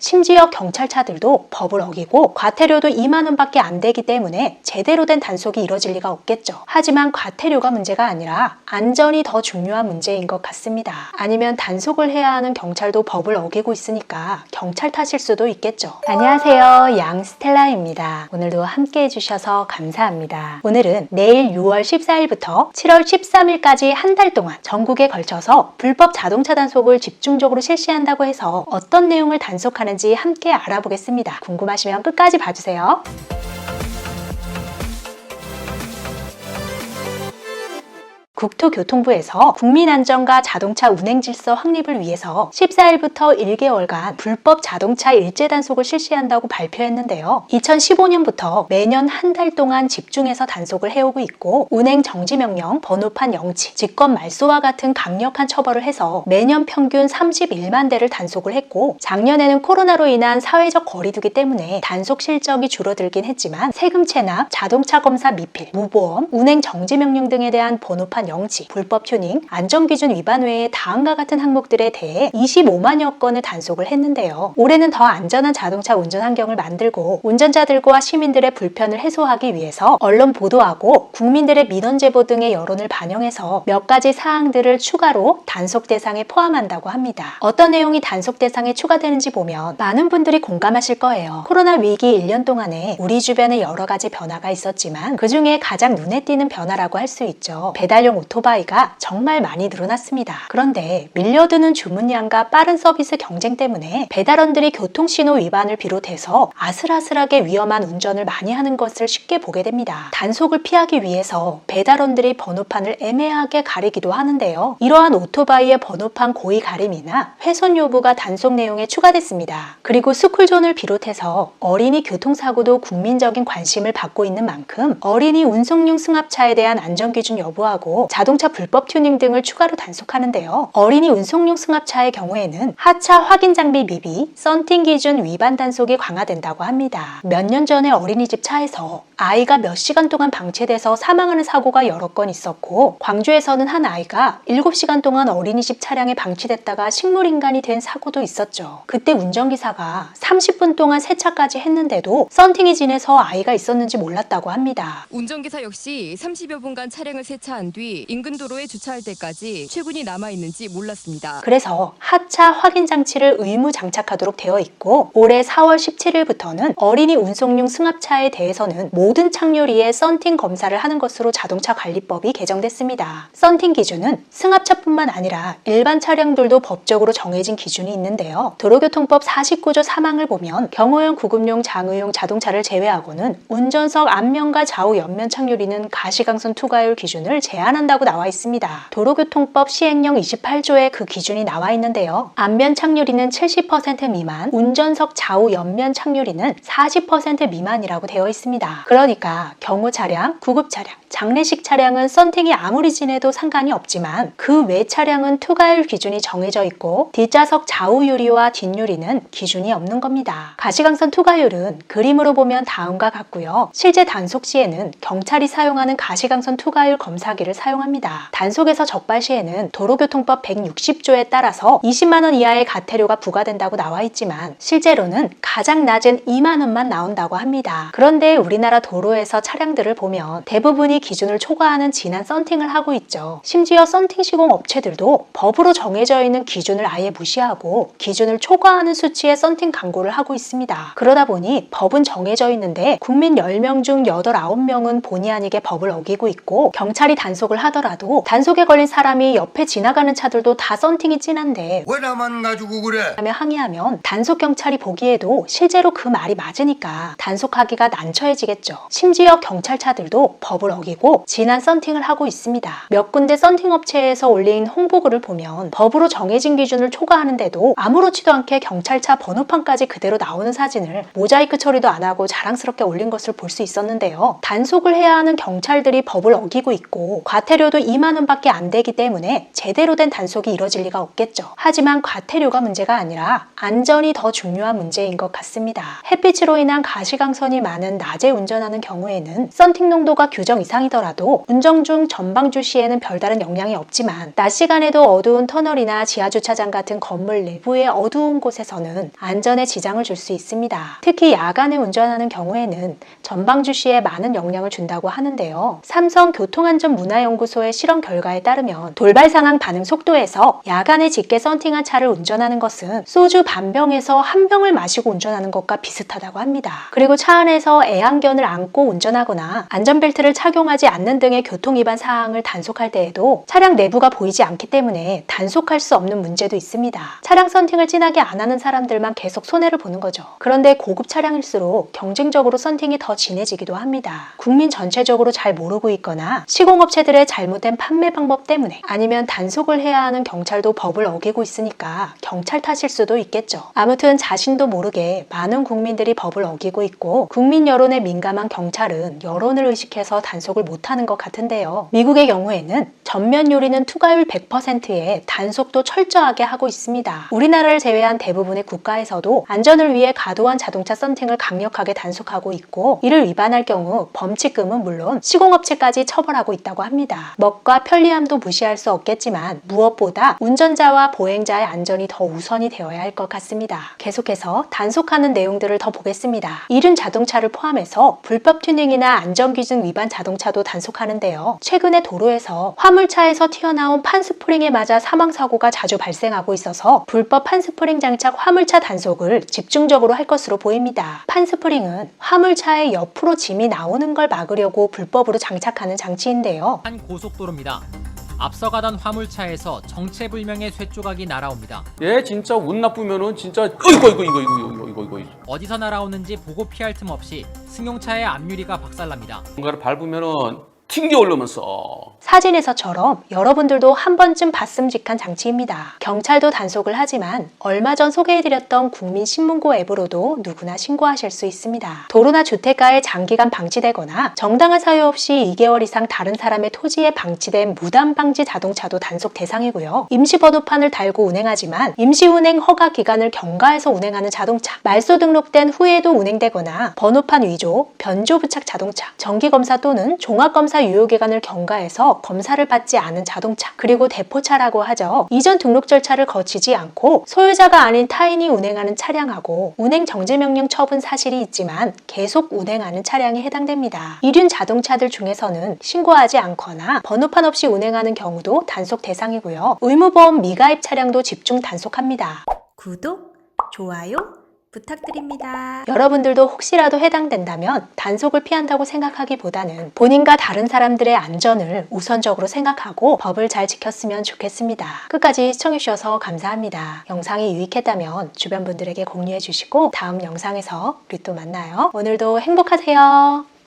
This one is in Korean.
심지어 경찰차들도 법을 어기고 과태료도 2만 원밖에 안 되기 때문에 제대로 된 단속이 이뤄질 리가 없겠죠. 하지만 과태료가 문제가 아니라 안전이 더 중요한 문제인 것 같습니다. 아니면 단속을 해야 하는 경찰도 법을 어기고 있으니까 경찰 탓일 수도 있겠죠. 안녕하세요, 양스텔라입니다. 오늘도 함께 해주셔서 감사합니다. 오늘은 내일 6월 14일부터 7월 13일까지 한 달 동안 전국에 걸쳐서 불법 자동차 단속을 집중적으로 실시한다고 해서 어떤 내용을 단속하는지 함께 알아보겠습니다. 궁금하시면 끝까지 봐주세요. 국토교통부에서 국민안전과 자동차 운행질서 확립을 위해서 14일부터 1개월간 불법 자동차 일제 단속을 실시한다고 발표했는데요. 2015년부터 매년 한 달 동안 집중해서 단속을 해오고 있고 운행 정지명령, 번호판 영치, 직권 말소와 같은 강력한 처벌을 해서 매년 평균 31만 대를 단속을 했고 작년에는 코로나로 인한 사회적 거리두기 때문에 단속 실적이 줄어들긴 했지만 세금 체납, 자동차 검사 미필, 무보험, 운행 정지명령 등에 대한 번호판 영치, 불법 튜닝, 안전기준 위반 외에 다음과 같은 항목들에 대해 25만여 건을 단속을 했는데요. 올해는 더 안전한 자동차 운전 환경을 만들고 운전자들과 시민들의 불편을 해소하기 위해서 언론 보도하고 국민들의 민원 제보 등의 여론을 반영해서 몇 가지 사항들을 추가로 단속 대상에 포함한다고 합니다. 어떤 내용이 단속 대상에 추가되는지 보면 많은 분들이 공감하실 거예요. 코로나 위기 1년 동안에 우리 주변에 여러 가지 변화가 있었지만 그 중에 가장 눈에 띄는 변화라고 할 수 있죠. 배달용 오토바이가 정말 많이 늘어났습니다. 그런데 밀려드는 주문량과 빠른 서비스 경쟁 때문에 배달원들이 교통신호 위반을 비롯해서 아슬아슬하게 위험한 운전을 많이 하는 것을 쉽게 보게 됩니다. 단속을 피하기 위해서 배달원들이 번호판을 애매하게 가리기도 하는데요. 이러한 오토바이의 번호판 고의 가림이나 훼손 여부가 단속 내용에 추가됐습니다. 그리고 스쿨존을 비롯해서 어린이 교통사고도 국민적인 관심을 받고 있는 만큼 어린이 운송용 승합차에 대한 안전기준 여부하고 자동차 불법 튜닝 등을 추가로 단속하는데요. 어린이 운송용 승합차의 경우에는 하차 확인 장비 미비, 썬팅 기준 위반 단속이 강화된다고 합니다. 몇 년 전에 어린이집 차에서 아이가 몇 시간 동안 방치돼서 사망하는 사고가 여러 건 있었고 광주에서는 한 아이가 7시간 동안 어린이집 차량에 방치됐다가 식물인간이 된 사고도 있었죠. 그때 운전기사가 30분 동안 세차까지 했는데도 썬팅이 진해서 아이가 있었는지 몰랐다고 합니다. 운전기사 역시 30여 분간 차량을 세차한 뒤 인근 도로에 주차할 때까지 최군이 남아있는지 몰랐습니다. 그래서 하차 확인 장치를 의무 장착하도록 되어 있고 올해 4월 17일부터는 어린이 운송용 승합차에 대해서는 모든 착료리에 썬팅 검사를 하는 것으로 자동차 관리법이 개정됐습니다. 썬팅 기준은 승합차뿐만 아니라 일반 차량들도 법적으로 정해진 기준이 있는데요. 도로교통법 49조 3항을 보면 경호용, 구급용, 장의용 자동차를 제외하고는 운전석 앞면과 좌우 옆면 착료리는 가시광선 투과율 기준을 제한한다고 나와 있습니다. 도로교통법 시행령 28조에 그 기준이 나와 있는데요. 앞면 착료리는 70% 미만, 운전석 좌우 옆면 착료리는 40% 미만이라고 되어 있습니다. 그러니까 경호 차량, 구급 차량, 장례식 차량은 썬팅이 아무리 진해도 상관이 없지만 그 외 차량은 투과율 기준이 정해져 있고 뒷좌석 좌우 유리와 뒷유리는 기준이 없는 겁니다. 가시광선 투과율은 그림으로 보면 다음과 같고요. 실제 단속 시에는 경찰이 사용하는 가시광선 투과율 검사기를 사용합니다. 단속에서 적발 시에는 도로교통법 160조에 따라서 20만 원 이하의 과태료가 부과된다고 나와 있지만 실제로는 가장 낮은 2만 원만 나온다고 합니다. 그런데 우리나라 도로에서 차량들을 보면 대부분이 기준을 초과하는 진한 썬팅을 하고 있죠. 심지어 썬팅 시공 업체들도 법으로 정해져 있는 기준을 아예 무시하고 기준을 초과하는 수치의 썬팅 광고를 하고 있습니다. 그러다 보니 법은 정해져 있는데 국민 10명 중 8, 9명은 본의 아니게 법을 어기고 있고 경찰이 단속을 하더라도 단속에 걸린 사람이 옆에 지나가는 차들도 다 썬팅이 진한데 왜 나만 가지고 그래? 라며 항의하면 단속 경찰이 보기에도 실제로 그 말이 맞으니까 단속하기가 난처해지겠죠. 심지어 경찰차들도 법을 어기고 진한 썬팅을 하고 있습니다. 몇 군데 썬팅 업체에서 올린 홍보글을 보면 법으로 정해진 기준을 초과하는데도 아무렇지도 않게 경찰차 번호판까지 그대로 나오는 사진을 모자이크 처리도 안 하고 자랑스럽게 올린 것을 볼 수 있었는데요. 단속을 해야 하는 경찰들이 법을 어기고 있고 과태료 과태료도 2만 원밖에 안 되기 때문에 제대로 된 단속이 이뤄질 리가 없겠죠. 하지만 과태료가 문제가 아니라 안전이 더 중요한 문제인 것 같습니다. 햇빛으로 인한 가시광선이 많은 낮에 운전하는 경우에는 썬팅 농도가 규정 이상이더라도 운전 중 전방주 시에는 별다른 영향이 없지만 낮 시간에도 어두운 터널이나 지하주차장 같은 건물 내부의 어두운 곳에서는 안전에 지장을 줄 수 있습니다. 특히 야간에 운전하는 경우에는 전방주 시에 많은 영향을 준다고 하는데요. 삼성 교통안전문화연구소의 실험 결과에 따르면 돌발 상황 반응 속도에서 야간에 짙게 썬팅한 차를 운전하는 것은 소주 반 병에서 한 병을 마시고 운전하는 것과 비슷하다고 합니다. 그리고 차 안에서 애완견을 안고 운전하거나 안전벨트를 착용하지 않는 등의 교통위반 사항을 단속할 때에도 차량 내부가 보이지 않기 때문에 단속할 수 없는 문제도 있습니다. 차량 썬팅을 진하게 안 하는 사람들만 계속 손해를 보는 거죠. 그런데 고급 차량일수록 경쟁적으로 썬팅이 더 진해지기도 합니다. 국민 전체적으로 잘 모르고 있거나 시공업체들의 잘못된 판매 방법 때문에 아니면 단속을 해야 하는 경찰도 법을 어기고 있으니까 경찰 탓일 수도 있겠죠. 아무튼 자신도 모르게 많은 국민들이 법을 어기고 있고 국민 여론에 민감한 경찰은 여론을 의식해서 단속을 못하는 것 같은데요. 미국의 경우에는 전면 요리는 투과율 100%에 단속도 철저하게 하고 있습니다. 우리나라를 제외한 대부분의 국가에서도 안전을 위해 과도한 자동차 썬팅을 강력하게 단속하고 있고 이를 위반할 경우 범칙금은 물론 시공업체까지 처벌하고 있다고 합니다. 멋과 편리함도 무시할 수 없겠지만 무엇보다 운전자와 보행자의 안전이 더 우선이 되어야 할 것 같습니다. 계속해서 단속하는 내용들을 더 보겠습니다. 이륜 자동차를 포함해서 불법 튜닝이나 안전기준 위반 자동차도 단속하는데요. 최근에 도로에서 화물차에서 튀어나온 판스프링에 맞아 사망사고가 자주 발생하고 있어서 불법 판스프링 장착 화물차 단속을 집중적으로 할 것으로 보입니다. 판스프링은 화물차의 옆으로 짐이 나오는 걸 막으려고 불법으로 장착하는 장치인데요. 한 고속도로입니다. 앞서가던 화물차에서 정체불명의 쇠조각이 날아옵니다. 얘 진짜 운 나쁘면은 진짜 이거 어디서 날아오는지 보고 피할 틈 없이 승용차의 앞유리가 박살납니다. 뭔가를 밟으면은 튕겨 올라오면서 사진에서처럼 여러분들도 한 번쯤 봤음직한 장치입니다. 경찰도 단속을 하지만 얼마 전 소개해드렸던 국민신문고 앱으로도 누구나 신고하실 수 있습니다. 도로나 주택가에 장기간 방치되거나 정당한 사유 없이 2개월 이상 다른 사람의 토지에 방치된 무단방지 자동차도 단속 대상이고요. 임시번호판을 달고 운행하지만 임시운행 허가 기간을 경과해서 운행하는 자동차, 말소 등록된 후에도 운행되거나 번호판 위조, 변조 부착 자동차, 정기검사 또는 종합검사 유효기간을 경과해서 검사를 받지 않은 자동차, 그리고 대포차라고 하죠. 이전 등록 절차를 거치지 않고 소유자가 아닌 타인이 운행하는 차량하고 운행 정지 명령 처분 사실이 있지만 계속 운행하는 차량에 해당됩니다. 이륜 자동차들 중에서는 신고하지 않거나 번호판 없이 운행하는 경우도 단속 대상이고요. 의무보험 미가입 차량도 집중 단속합니다. 구독, 좋아요 부탁드립니다. 여러분들도 혹시라도 해당된다면 단속을 피한다고 생각하기보다는 본인과 다른 사람들의 안전을 우선적으로 생각하고 법을 잘 지켰으면 좋겠습니다. 끝까지 시청해주셔서 감사합니다. 영상이 유익했다면 주변 분들에게 공유해 주시고 다음 영상에서 우리 또 만나요. 오늘도 행복하세요.